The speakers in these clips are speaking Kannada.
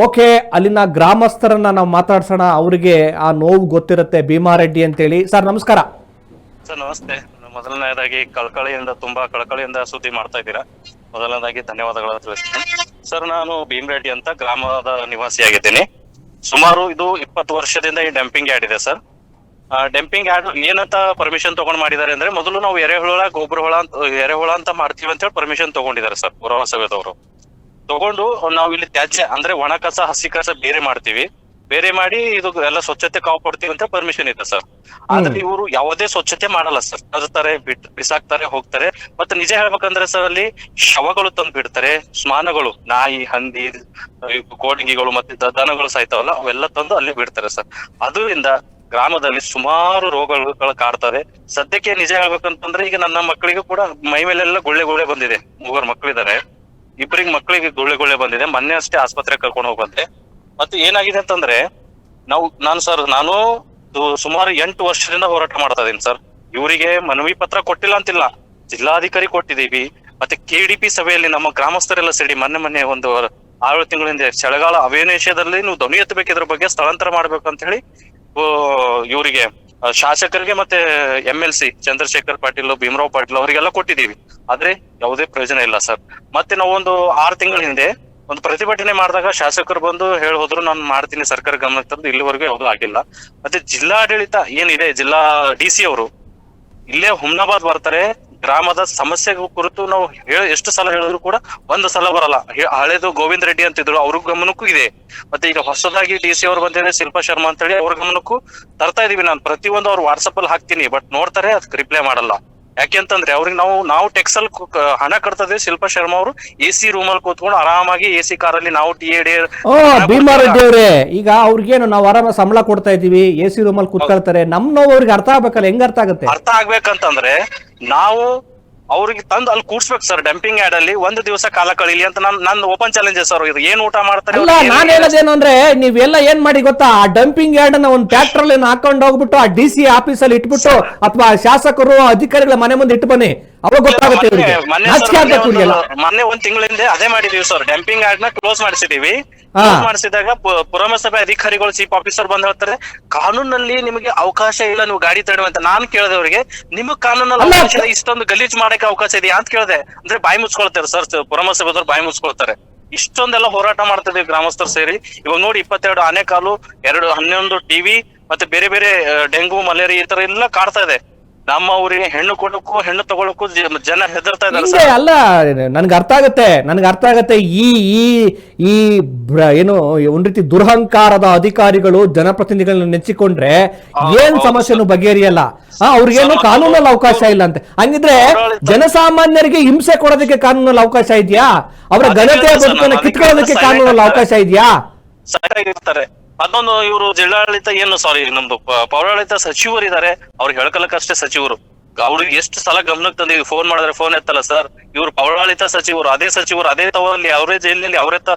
ಓಕೆ, ಅಲ್ಲಿನ ಗ್ರಾಮಸ್ಥರನ್ನ ನಾವು ಮಾತಾಡ್ಸೋಣ. ಅವರಿಗೆ ಆ ನೋವು ಗೊತ್ತಿರುತ್ತೆ. ಭೀಮಾರೆಡ್ಡಿ ಅಂತೇಳಿ. ಸರ್ ನಮಸ್ಕಾರ. ಸರ್ ನಮಸ್ತೆ. ಮೊದಲನೇದಾಗಿ ತುಂಬಾ ಕಳಕಳಿಯಿಂದ ಸುದ್ದಿ ಮಾಡ್ತಾ ಇದ್ದೀರಾ. ಮೊದಲನೇದಾಗಿ ಧನ್ಯವಾದಗಳನ್ನು ತಿಳಿಸ್ತೀನಿ. ಸರ್, ನಾನು ಭೀಮರೆಡ್ಡಿ ಅಂತ ಗ್ರಾಮದ ನಿವಾಸಿಯಾಗಿದ್ದೀನಿ. ಸುಮಾರು ಇದು 20 ವರ್ಷದಿಂದ ಈ ಡಂಪಿಂಗ್ ಯಾರ್ಡ್ ಇದೆ ಸರ್. ಡಂಪಿಂಗ್ ಯಾರ್ಡ್ ಏನಂತ ಪರ್ಮಿಷನ್ ತಗೊಂಡ್ ಮಾಡಿದ್ದಾರೆ ಅಂದ್ರೆ, ಮೊದಲು ನಾವು ಎರೆಹುಳ ಅಂತ ಮಾಡ್ತೀವಿ ಅಂತ ಹೇಳಿ ಪರ್ಮಿಷನ್ ತಗೊಂಡಿದ್ದಾರೆ ಸರ್ ಪುರಸಭೆದವರು. ತಗೊಂಡು ನಾವು ಇಲ್ಲಿ ತ್ಯಾಜ್ಯ ಅಂದ್ರೆ ಒಣ ಕಸ ಹಸಿ ಕಸ ಬೇರೆ ಮಾಡ್ತೀವಿ, ಬೇರೆ ಮಾಡಿ ಇದು ಎಲ್ಲ ಸ್ವಚ್ಛತೆ ಕಾಪಾಡ್ತೀವಿ ಅಂತ ಪರ್ಮಿಷನ್ ಇದೆ ಸರ್. ಆದ್ರೆ ಇವರು ಯಾವುದೇ ಸ್ವಚ್ಛತೆ ಮಾಡಲ್ಲ ಸರ್. ತರ್ತಾರೆ, ಬಿಸಾಕ್ತಾರೆ, ಹೋಗ್ತಾರೆ. ಮತ್ತೆ ನಿಜ ಹೇಳ್ಬೇಕಂದ್ರೆ ಸರ್, ಅಲ್ಲಿ ಶವಗಳು ತಂದು ಬಿಡ್ತಾರೆ. ಸ್ಮಾನಗಳು, ನಾಯಿ, ಹಂದಿ, ಕೋಡಂಗಿಗಳು ಮತ್ತೆ ದನಗಳು ಸಾಯ್ತಾವಲ್ಲ, ಅವೆಲ್ಲ ತಂದು ಅಲ್ಲಿ ಬಿಡ್ತಾರೆ ಸರ್. ಅದರಿಂದ ಗ್ರಾಮದಲ್ಲಿ ಸುಮಾರು ರೋಗಗಳು ಕಾಡ್ತವೆ. ಸದ್ಯಕ್ಕೆ ನಿಜ ಹೇಳ್ಬೇಕಂತಂದ್ರೆ, ಈಗ ನನ್ನ ಮಕ್ಕಳಿಗೂ ಕೂಡ ಮೈ ಮೇಲೆಲ್ಲ ಗುಳ್ಳೆ ಬಂದಿದೆ. 3 ಮಕ್ಕಳಿದ್ದಾರೆ. 2 ಮಕ್ಕಳಿಗೆ ಗುಳ್ಳೆ ಬಂದಿದೆ. ಮೊನ್ನೆ ಅಷ್ಟೇ ಆಸ್ಪತ್ರೆಗೆ ಕರ್ಕೊಂಡು ಹೋಗಿ ಬಂದೆ. ಮತ್ತೆ ಏನಾಗಿದೆ ಅಂತಂದ್ರೆ, ನಾನು ಸುಮಾರು 8 ವರ್ಷದಿಂದ ಹೋರಾಟ ಮಾಡ್ತಾ ಇದೀನಿ ಸರ್. ಇವರಿಗೆ ಮನವಿ ಪತ್ರ ಕೊಟ್ಟಿಲ್ಲ ಅಂತಿಲ್ಲ, ಜಿಲ್ಲಾಧಿಕಾರಿ ಕೊಟ್ಟಿದೀವಿ. ಮತ್ತೆ KDP ಸಭೆಯಲ್ಲಿ ನಮ್ಮ ಗ್ರಾಮಸ್ಥರೆಲ್ಲ ಸೇರಿ ಮೊನ್ನೆ ಒಂದು 6 ತಿಂಗಳಿಂದ ಚಳಿಗಾಲ ಅವೇನೇಶದಲ್ಲಿ ನೀವು ಧ್ವನಿ ಎತ್ತಬೇಕು, ಇದ್ರ ಬಗ್ಗೆ ಸ್ಥಳಾಂತರ ಮಾಡ್ಬೇಕು ಅಂತ ಹೇಳಿ ಇವರಿಗೆ ಶಾಸಕರಿಗೆ ಮತ್ತೆ MLC ಚಂದ್ರಶೇಖರ್ ಪಾಟೀಲ್, ಭೀಮರಾವ್ ಪಾಟೀಲ್ ಅವರಿಗೆಲ್ಲ ಕೊಟ್ಟಿದ್ದೀವಿ. ಆದ್ರೆ ಯಾವುದೇ ಪ್ರಯೋಜನ ಇಲ್ಲ ಸರ್. ಮತ್ತೆ ನಾವು ಒಂದು 6 ತಿಂಗಳ ಹಿಂದೆ ಒಂದು ಪ್ರತಿಭಟನೆ ಮಾಡಿದಾಗ ಶಾಸಕರು ಬಂದು ಹೋದ್ರು, ನಾನು ಮಾಡ್ತೀನಿ, ಸರ್ಕಾರ ಗಮನಕ್ಕೆ ತಂದು. ಇಲ್ಲಿವರೆಗೂ ಯಾವ್ದು ಆಗಿಲ್ಲ. ಮತ್ತೆ ಜಿಲ್ಲಾಡಳಿತ ಏನಿದೆ, ಜಿಲ್ಲಾ DC ಅವರು ಇಲ್ಲೇ ಹುಮ್ನಾಬಾದ್ ಬರ್ತಾರೆ. ಗ್ರಾಮದ ಸಮಸ್ಯೆ ಕುರಿತು ನಾವು ಎಷ್ಟು ಸಲ ಹೇಳಿದ್ರು ಕೂಡ ಒಂದು ಸಲ ಬರಲ್ಲ. ಹಳೇದು ಗೋವಿಂದ ರೆಡ್ಡಿ ಅಂತಿದ್ರು, ಅವ್ರ ಗಮನಕ್ಕೂ ಇದೆ. ಮತ್ತೆ ಈಗ ಹೊಸದಾಗಿ DC ಅವರು ಬಂದಿದೆ, ಶಿಲ್ಪಾ ಶರ್ಮಾ ಅಂತ ಹೇಳಿ, ಅವ್ರ ಗಮನಕ್ಕೂ ತರ್ತಾ ಇದೀವಿ. ನಾನು ಪ್ರತಿಯೊಂದು ಅವ್ರು ವಾಟ್ಸಪ್ ಅಲ್ಲಿ ಹಾಕ್ತೀನಿ, ಬಟ್ ನೋಡ್ತಾರೆ, ಅದಕ್ಕೆ ರಿಪ್ಲೈ ಮಾಡಲ್ಲ. ಯಾಕೆಂತಂದ್ರೆ ಅವ್ರಿಗೆ ನಾವು ಟ್ಯಾಕ್ಸ್ ಅಲ್ಲಿ ಹಣ ಕಟ್ತಾ ಇದೀವಿ. ಶಿಲ್ಪಾ ಶರ್ಮಾ ಅವರು AC ರೂಮ್ ಅಲ್ಲಿ ಕೂತ್ಕೊಂಡು ಆರಾಮಾಗಿ AC ಕಾರಲ್ಲಿ ನಾವು TAD. ಭೀಮಾರೆಡ್ಡಿ ಅವರೇ, ಈಗ ಅವ್ರಿಗೇನು ನಾವು ಆರಾಮ ಸಂಬಳ ಕೊಡ್ತಾ ಇದೀವಿ, AC ರೂಮ್ ಅಲ್ಲಿ ಕೂತ್ಕೊಳ್ತಾರೆ. ನಮ್ ನೋವು ಅವ್ರಿಗೆ ಅರ್ಥ ಆಗ್ಬೇಕಲ್ಲ. ಹೆಂಗ್ ಅರ್ಥ ಆಗುತ್ತೆ? ಅರ್ಥ ಆಗ್ಬೇಕಂತಂದ್ರೆ ನಾವು ಅವ್ರಿಗೆ ತಂದು ಅಲ್ಲಿ ಕೂಡ್ಸ್ಬೇಕು ಸರ್. ಡಂಪಿಂಗ್ ಯಾರ್ಡ್ ಅಲ್ಲಿ ಒಂದು ದಿವಸ ಕಾಲ ಕಳೀಲಿ ಅಂತ ನನ್ನ ಓಪನ್ ಚಾಲೆಂಜ್ ಸರ್. ಇದು ಏನ್ ಊಟ ಮಾಡ್ತಾರೆ? ನಾನ್ ಹೇಳೋದೇನು ಅಂದ್ರೆ, ನೀವೆಲ್ಲ ಏನ್ ಮಾಡಿ ಗೊತ್ತಾ, ಆ ಡಂಪಿಂಗ್ ಯಾರ್ಡ್ ನ ಒಂದು ಟ್ರ್ಯಾಕ್ಟರ್ ಅಲ್ಲಿ ಹಾಕೊಂಡು ಹೋಗ್ಬಿಟ್ಟು ಆ DC ಆಫೀಸ್ ಅಲ್ಲಿ ಇಟ್ಬಿಟ್ಟು, ಅಥವಾ ಶಾಸಕರು ಅಧಿಕಾರಿಗಳ ಮನೆ ಮುಂದೆ ಇಟ್ಟು ಬನ್ನಿ, ಅವಾಗ ಗೊತ್ತಾಗುತ್ತೆ. ಮೊನ್ನೆ 1 ತಿಂಗಳ ಹಿಂದೆ ಅದೇ ಮಾಡಿದೀವಿ ಸರ್. ಡಂಪಿಂಗ್ ಯಾರ್ಡ್ ನ ಕ್ಲೋಸ್ ಮಾಡಿಸಿದೀವಿ. ಮಾಡಿಸಿದಾಗ ಪುರಸಭೆ ಅಧಿಕಾರಿಗಳು, ಚೀಫ್ ಆಫೀಸರ್ ಬಂದ್ ಹೇಳ್ತಾರೆ, ಕಾನೂನಲ್ಲಿ ನಿಮಗೆ ಅವಕಾಶ ಇಲ್ಲ, ನೀವು ಗಾಡಿ ತಡೆಯುವಂತ. ನಾನು ಕೇಳಿದೆ ಅವರಿಗೆ, ನಿಮಗ್ ಕಾನೂನಲ್ಲಿ ಅವಕಾಶ ಇಲ್ಲ, ಇಷ್ಟೊಂದು ಗಲೀಜ್ ಮಾಡಕ್ಕೆ ಅವಕಾಶ ಇದೆಯಾ ಅಂತ ಕೇಳಿದೆ. ಅಂದ್ರೆ ಬಾಯಿ ಮುಚ್ಕೊಳ್ತಾರೆ ಸರ್, ಪುರಸಭೆದವ್ರು ಬಾಯಿ ಮುಚ್ಕೊಳ್ತಾರೆ. ಇಷ್ಟೊಂದೆಲ್ಲ ಹೋರಾಟ ಮಾಡ್ತಿದ್ವಿ ಗ್ರಾಮಸ್ಥರು ಸೇರಿ. ಇವಾಗ ನೋಡಿ, 22 ಆನೆಕಾಲು, 11 TB ಮತ್ತೆ ಬೇರೆ ಬೇರೆ ಡೆಂಗು, ಮಲೇರಿಯಾ ಈ ತರ ಎಲ್ಲ ಕಾಡ್ತಾ ಇದೆ. ನಮ್ಮ ಊರಿಗೆ ಹೆಣ್ಣು ಕೊಡಕ್ಕೂ ಹೆಣ್ಣು ತಗೊಳಕ್ಕೂ ಜನ ಹೆದರ್ತಾ ಇದ್ದಾರೆ. ಅಲ್ಲ, ನನ್ಗೆ ಅರ್ಥ ಆಗತ್ತೆ. ಈ ಏನು ಒಂದ್ ರೀತಿ ದುರಹಂಕಾರದ ಅಧಿಕಾರಿಗಳು ಜನಪ್ರತಿನಿಧಿಗಳನ್ನ ನೆಚ್ಚಿಕೊಂಡ್ರೆ ಏನ್ ಸಮಸ್ಯೆನು ಬಗೆಹರಿಯಲ್ಲ. ಅವ್ರಿಗೇನು ಕಾನೂನಲ್ಲಿ ಅವಕಾಶ ಇಲ್ಲ ಅಂತ. ಹಂಗಿದ್ರೆ ಜನಸಾಮಾನ್ಯರಿಗೆ ಹಿಂಸೆ ಕೊಡೋದಕ್ಕೆ ಕಾನೂನಲ್ಲಿ ಅವಕಾಶ ಇದೆಯಾ? ಅವರ ಘನತೆಯ ಬದುಕನ್ನು ಕಿತ್ಕೊಳ್ಳೋದಕ್ಕೆ ಕಾನೂನಲ್ಲಿ ಅವಕಾಶ ಇದೆಯಾ? ಸಾಕಾಗಿರ್ತಾರೆ. ಅದೊಂದು ಇವರು ಜಿಲ್ಲಾಡಳಿತ ನಮ್ದು ಪೌರಾಡಳಿತ ಸಚಿವರಿದ್ದಾರೆ, ಅವ್ರಿಗೆ ಹೇಳ್ಕೊಳಕಷ್ಟೇ ಸಚಿವರು. ಅವ್ರಿಗೆ ಎಷ್ಟು ಸಲ ಗಮನಕ್ಕೆ ತಂದಿವಿ, ಫೋನ್ ಮಾಡಿದ್ರೆ ಫೋನ್ ಎತ್ತಲ್ಲ ಸರ್. ಇವ್ರು ಪೌರಾಡಳಿತ ಸಚಿವರು, ಅದೇ ತವರಲ್ಲಿ ಅವರೇ ಜೈಲಿನಲ್ಲಿ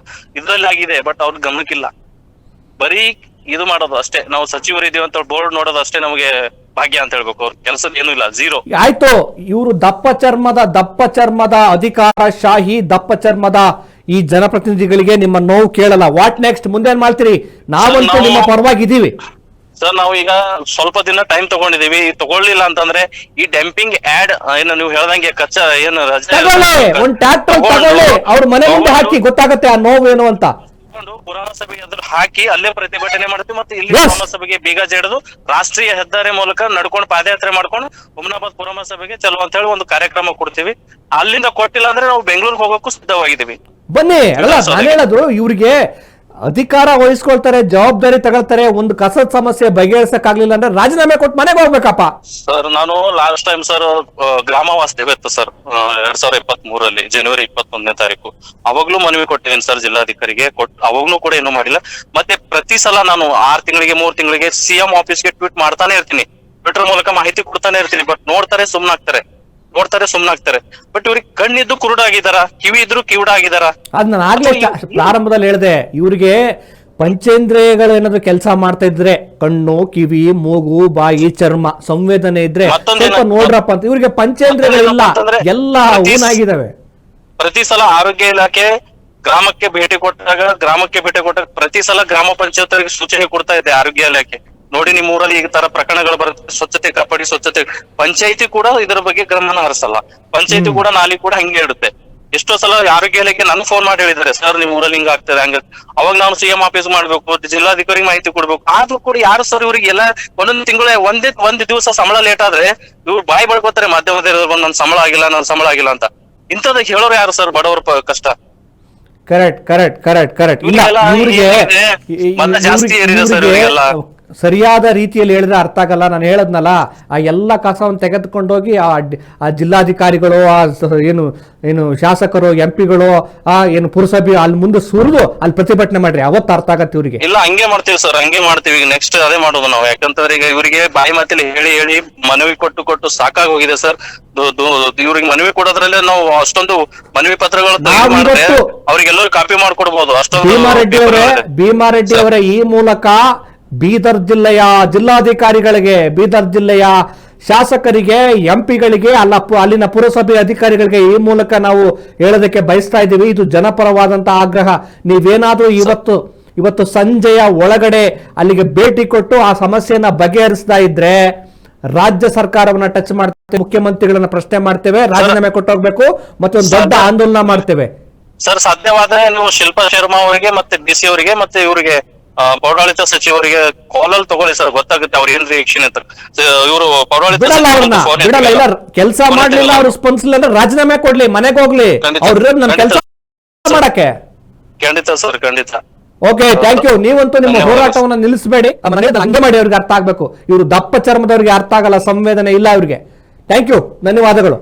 ಇದ್ರಲ್ಲಿ ಆಗಿದೆ, ಬಟ್ ಅವ್ರಿಗೆ ಗಮನಕ್ಕಿಲ್ಲ. ಬರೀ ಇದು ಮಾಡೋದು ಅಷ್ಟೇ. ನಾವು ಸಚಿವರಿದ್ದೀವಿ ಅಂತ ಬೋರ್ಡ್ ನೋಡೋದು ಅಷ್ಟೇ ನಮಗೆ ಭಾಗ್ಯ ಅಂತ ಹೇಳ್ಬೇಕು. ಅವ್ರ ಕೆಲಸದ ಏನು ಇಲ್ಲ, ಝೀರೋ. ಆಯ್ತು, ಇವರು ದಪ್ಪ ಚರ್ಮದ ಅಧಿಕಾರಶಾಹಿ, ದಪ್ಪ ಚರ್ಮದ ಈ ಜನಪ್ರತಿನಿಧಿಗಳಿಗೆ ನಿಮ್ಮ ನೋವು ಕೇಳಲ್ಲ. What next? ಮುಂದೇನ್ ಮಾಡ್ತೀರಿ? ನಾವಂತೂ ನಿಮ್ಮ ಪರವಾಗಿದ್ದೀವಿ ಸರ್. ನಾವು ಈಗ ಸ್ವಲ್ಪ ದಿನ ಟೈಮ್ ತಗೊಂಡಿದೀವಿ. ತಗೊಳ್ಳಿಲ್ಲ ಅಂತಂದ್ರೆ ಈ ಡಂಪಿಂಗ್ ಯಾರ್ಡ್ ಏನು ನೀವು ಹೇಳ್ದಂಗೆ ಕಚ್ಚಾ ಏನು ಒಂದ್ ಟ್ರ್ಯಾಕ್ಟರ್ ತಗೊಳ್ಳಿ, ಅವ್ರ ಮನೆ ಮುಂದೆ ಹಾಕಿ, ಗೊತ್ತಾಗತ್ತೆ ಆ ನೋವು ಏನು ಅಂತ. ಪುರಸಭೆಗೆ ಅದ್ರ ಹಾಕಿ ಅಲ್ಲೇ ಪ್ರತಿಭಟನೆ ಮಾಡ್ತೀವಿ. ಮತ್ತೆ ಇಲ್ಲಿ ಪುರಸಭೆಗೆ ಬೀಗ ಜಡಿದು ರಾಷ್ಟ್ರೀಯ ಹೆದ್ದಾರಿ ಮೂಲಕ ನಡ್ಕೊಂಡು ಪಾದಯಾತ್ರೆ ಮಾಡ್ಕೊಂಡು ಹುಮ್ನಾಬಾದ್ ಪುರಸಭೆಗೆ ಚಲೋ ಅಂತ ಹೇಳಿ ಒಂದು ಕಾರ್ಯಕ್ರಮ ಕೊಡ್ತೀವಿ. ಅಲ್ಲಿಂದ ಕೊಟ್ಟಿಲ್ಲ ಅಂದ್ರೆ ನಾವು ಬೆಂಗಳೂರಿಗೆ ಹೋಗೋಕ್ಕೂ ಸಿದ್ಧವಾಗಿದ್ದೀವಿ. ಬನ್ನಿ. ಅಲ್ಲ, ನಾನು ಹೇಳೋದು, ಇವ್ರಿಗೆ ಅಧಿಕಾರ ವಹಿಸ್ಕೊಳ್ತಾರೆ, ಜವಾಬ್ದಾರಿ ತಗೊಳ್ತಾರೆ, ಒಂದು ಕಸದ ಸಮಸ್ಯೆ ಬಗೆಹರಿಸಕ್ಕಾಗ್ಲಿಲ್ಲ ಅಂದ್ರೆ ರಾಜೀನಾಮೆ ಕೊಟ್ಟು ಮನೆಗೆ ಹೋಗ್ಬೇಕಪ್ಪ. ಸರ್, ನಾನು ಲಾಸ್ಟ್ ಟೈಮ್ ಸರ್ ಗ್ರಾಮ ವಾಸ್ತವ್ಯ ಇತ್ತು ಸರ್ 2023 ಜನವರಿ 21ನೇ ತಾರೀಕು. ಅವಾಗ್ಲೂ ಮನವಿ ಕೊಟ್ಟಿದ್ದೀನಿ ಸರ್ ಜಿಲ್ಲಾಧಿಕಾರಿಗೆ. ಅವಾಗ್ಲೂ ಕೂಡ ಏನೂ ಮಾಡಿಲ್ಲ. ಮತ್ತೆ ಪ್ರತಿ ಸಲ ನಾನು 6 ತಿಂಗಳಿಗೆ 3 ತಿಂಗಳಿಗೆ CM ಆಫೀಸ್ಗೆ ಟ್ವೀಟ್ ಮಾಡ್ತಾನೆ ಇರ್ತೀನಿ, ಟ್ವಿಟರ್ ಮೂಲಕ ಮಾಹಿತಿ ಕೊಡ್ತಾನೆ ಇರ್ತೀನಿ. ಬಟ್ ನೋಡ್ತಾರೆ ಸುಮ್ನಾಗ್ತಾರೆ. ಬಟ್ ಇವ್ರಿಗೆ ಕಣ್ಣಿದ್ದು ಕುರುಡಾಗಿದಾರ, ಕಿವಿ ಇದ್ರು ಕಿವುಡಾಗಿದಾರ. ಅದ್ ನಾನು ಆಗ್ಲೇ ಪ್ರಾರಂಭದಲ್ಲಿ ಹೇಳಿದೆ, ಇವ್ರಿಗೆ ಪಂಚೇಂದ್ರಿಯಗಳು ಏನಾದ್ರು ಕೆಲಸ ಮಾಡ್ತಾ ಇದ್ರೆ, ಕಣ್ಣು, ಕಿವಿ, ಮೂಗು, ಬಾಯಿ, ಚರ್ಮ ಸಂವೇದನೆ ಇದ್ರೆ ಸ್ವಲ್ಪ ನೋಡ್ರಪ್ಪ ಅಂತ. ಇವ್ರಿಗೆ ಪಂಚೇಂದ್ರಿಯಗಳಿಲ್ಲ, ಎಲ್ಲ ಊನಾಗಿದಾವೆ. ಪ್ರತಿ ಸಲ ಆರೋಗ್ಯ ಇಲಾಖೆ ಗ್ರಾಮಕ್ಕೆ ಭೇಟಿ ಕೊಟ್ಟಾಗ ಪ್ರತಿ ಸಲ ಗ್ರಾಮ ಪಂಚಾಯತ್ ಅವರಿಗೆ ಸೂಚನೆ ಕೊಡ್ತಾ ಇದೆ ಆರೋಗ್ಯ ಇಲಾಖೆ. ನೋಡಿ ನಿಮ್ಮ ಊರಲ್ಲಿ ಈ ತರ ಪ್ರಕರಣಗಳು ಬರುತ್ತೆ, ಸ್ವಚ್ಛತೆ ಕಾಪಾಡಿ, ಸ್ವಚ್ಛತೆ. ಪಂಚಾಯತಿ ಕೂಡ ಇದರ ಬಗ್ಗೆ ಗಮನ ಹರಿಸಲ್ಲ. ಪಂಚಾಯತಿ ಕೂಡ ನಾಲಿ ಕೂಡ ಹಂಗೆ ಇಡುತ್ತೆ. ಎಷ್ಟೋ ಸಲ ಆರೋಗ್ಯ ಇಲಾಖೆ ನನ್ ಫೋನ್ ಮಾಡಿ ಹೇಳಿದ್ದಾರೆ, ಸರ್ ನಿಮ್ ಊರಲ್ಲಿ ಹಿಂಗ ಆಗ್ತದೆ ಹಂಗ. ಅವಾಗ ನಾನು ಸಿಎಂ ಆಫೀಸ್ ಮಾಡ್ಬೇಕು, ಜಿಲ್ಲಾಧಿಕಾರಿಗೆ ಮಾಹಿತಿ ಕೊಡ್ಬೇಕು. ಆದ್ರೂ ಕೂಡ ಯಾರು ಸರ್ ಇವ್ರಿಗೆ ಎಲ್ಲ ಒಂದೊಂದು ತಿಂಗಳ ಒಂದ್ ದಿವಸ ಸಂಬಳ ಲೇಟ್ ಆದ್ರೆ ಇವ್ರು ಬಾಯಿ ಬಳ್ಕೋತಾರೆ ಮಾಧ್ಯಮದಲ್ಲಿ, ನನ್ ಸಂಬಳ ಆಗಿಲ್ಲ ಅಂತ. ಇಂಥದಕ್ಕೆ ಹೇಳೋರು ಯಾರು ಸರ್ ಬಡವರ ಕಷ್ಟ? ಕರೆಕ್ಟ್ ಇಲ್ಲ, ಜಾಸ್ತಿ ಏರಿದೆ ಸರ್ ಇವರಿಗೆಲ್ಲ. ಸರಿಯಾದ ರೀತಿಯಲ್ಲಿ ಹೇಳಿದ್ರೆ ಅರ್ಥ ಆಗಲ್ಲ. ನಾನು ಹೇಳದ್ನಲ್ಲ, ಆ ಎಲ್ಲ ಕಸವನ್ನು ತೆಗೆದುಕೊಂಡೋಗಿ ಆ ಜಿಲ್ಲಾಧಿಕಾರಿಗಳು, ಏನು ಶಾಸಕರು, ಎಂಪಿಗಳು, ಏನು ಪುರಸಭೆ ಅಲ್ಲಿ ಮುಂದೆ ಸುರಿದು ಅಲ್ಲಿ ಪ್ರತಿಭಟನೆ ಮಾಡ್ರಿ, ಅವತ್ತು ಅರ್ಥ ಆಗತ್ತೆ ಇವ್ರಿಗೆ. ಇಲ್ಲ ಹಂಗೆ ಮಾಡ್ತೀವಿ ಸರ್, ಹಂಗೆ ಮಾಡ್ತೀವಿ. ಈಗ ನೆಕ್ಸ್ಟ್ ಅದೇ ಮಾಡೋದು ನಾವು. ಯಾಕಂತಂದ್ರೆ ಈಗ ಇವರಿಗೆ ಬಾಯಿ ಮಾತಲ್ಲಿ ಹೇಳಿ ಮನವಿ ಕೊಟ್ಟು ಸಾಕಾಗಿ ಹೋಗಿದೆ ಸರ್. ಇವ್ರಿಗೆ ಮನವಿ ಕೊಡೋದ್ರಲ್ಲೇ ನಾವು ಅಷ್ಟೊಂದು ಮನವಿ ಪತ್ರಗಳು ಅವ್ರಿಗೆಲ್ಲರೂ ಕಾಪಿ ಮಾಡ್ಕೊಡ್ಬೋದು. ಅಷ್ಟೊಂದು ಭೀಮಾರೆಡ್ಡಿ ಅವರೇ ಈ ಮೂಲಕ ಬೀದರ್ ಜಿಲ್ಲೆಯ ಜಿಲ್ಲಾಧಿಕಾರಿಗಳಿಗೆ, ಬೀದರ್ ಜಿಲ್ಲೆಯ ಶಾಸಕರಿಗೆ, ಎಂಪಿಗಳಿಗೆ, ಅಲ್ಲಿನ ಪುರಸಭೆ ಅಧಿಕಾರಿಗಳಿಗೆ ಈ ಮೂಲಕ ನಾವು ಹೇಳೋದಕ್ಕೆ ಬಯಸ್ತಾ ಇದ್ದೀವಿ, ಇದು ಜನಪರವಾದಂತಹ ಆಗ್ರಹ. ನೀವೇನಾದ್ರೂ ಇವತ್ತು ಸಂಜೆಯ ಒಳಗಡೆ ಅಲ್ಲಿಗೆ ಭೇಟಿ ಕೊಟ್ಟು ಆ ಸಮಸ್ಯೆಯನ್ನ ಬಗೆಹರಿಸ್ತಾ ಇದ್ರೆ ರಾಜ್ಯ ಸರ್ಕಾರವನ್ನ ಟಚ್ ಮಾಡ್ತೇವೆ, ಮುಖ್ಯಮಂತ್ರಿಗಳನ್ನ ಪ್ರಶ್ನೆ ಮಾಡ್ತೇವೆ, ರಾಜೀನಾಮೆ ಕೊಟ್ಟೋಗ್ಬೇಕು, ಮತ್ತೊಂದು ದೊಡ್ಡ ಆಂದೋಲನ ಮಾಡ್ತೇವೆ. ಸರ್ ಸಾಧ್ಯವಾದ್ರೆ ನೀವು ಶಿಲ್ಪಾ ಶರ್ಮಾ ಅವರಿಗೆ ಮತ್ತೆ ಡಿಸಿ ಅವರಿಗೆ ಮತ್ತೆ ಇವರಿಗೆ ಪೌರಾಡಳಿತ ಸಚಿವರಿಗೆ ಕಾಲಲ್ಲಿ ತಗೊಳ್ಳಿ ಸರ್, ಗೊತ್ತಾಗುತ್ತೆ ಅವ್ರ ಏನ್ ರಿಯಾಕ್ಷನ್ ಅಂತ. ಇವರು ಪೌರಾಡಳಿತ ಬಿಡಲ್ಲ, ಕೆಲಸ ಮಾಡ್ಲಿಲ್ಲ, ಅವ್ರು ಸ್ಪಂದಿಸಲಿಲ್ಲ ಅಂದ್ರೆ ರಾಜೀನಾಮೆ ಕೊಡ್ಲಿ, ಮನೆಗೆ ಹೋಗ್ಲಿ, ಅವ್ರ ನನ್ನ ಕೆಲಸ ಮಾಡಕ್ಕೆ. ಖಂಡಿತ ಸರ್, ಖಂಡಿತ. Okay, thank you. ನೀವಂತೂ ನಿಮ್ಮ ಹೋರಾಟವನ್ನ ನಿಲ್ಲಿಸಬೇಡಿ, ಹಂಗೆ ಮಾಡಿ ಅವ್ರಿಗೆ ಅರ್ಥ ಆಗ್ಬೇಕು. ಇವರು ದಪ್ಪ ಚರ್ಮದವ್ರಿಗೆ ಅರ್ಥ ಆಗಲ್ಲ, ಸಂವೇದನೆ ಇಲ್ಲ ಅವ್ರಿಗೆ. ಥ್ಯಾಂಕ್ ಯು, ಧನ್ಯವಾದಗಳು.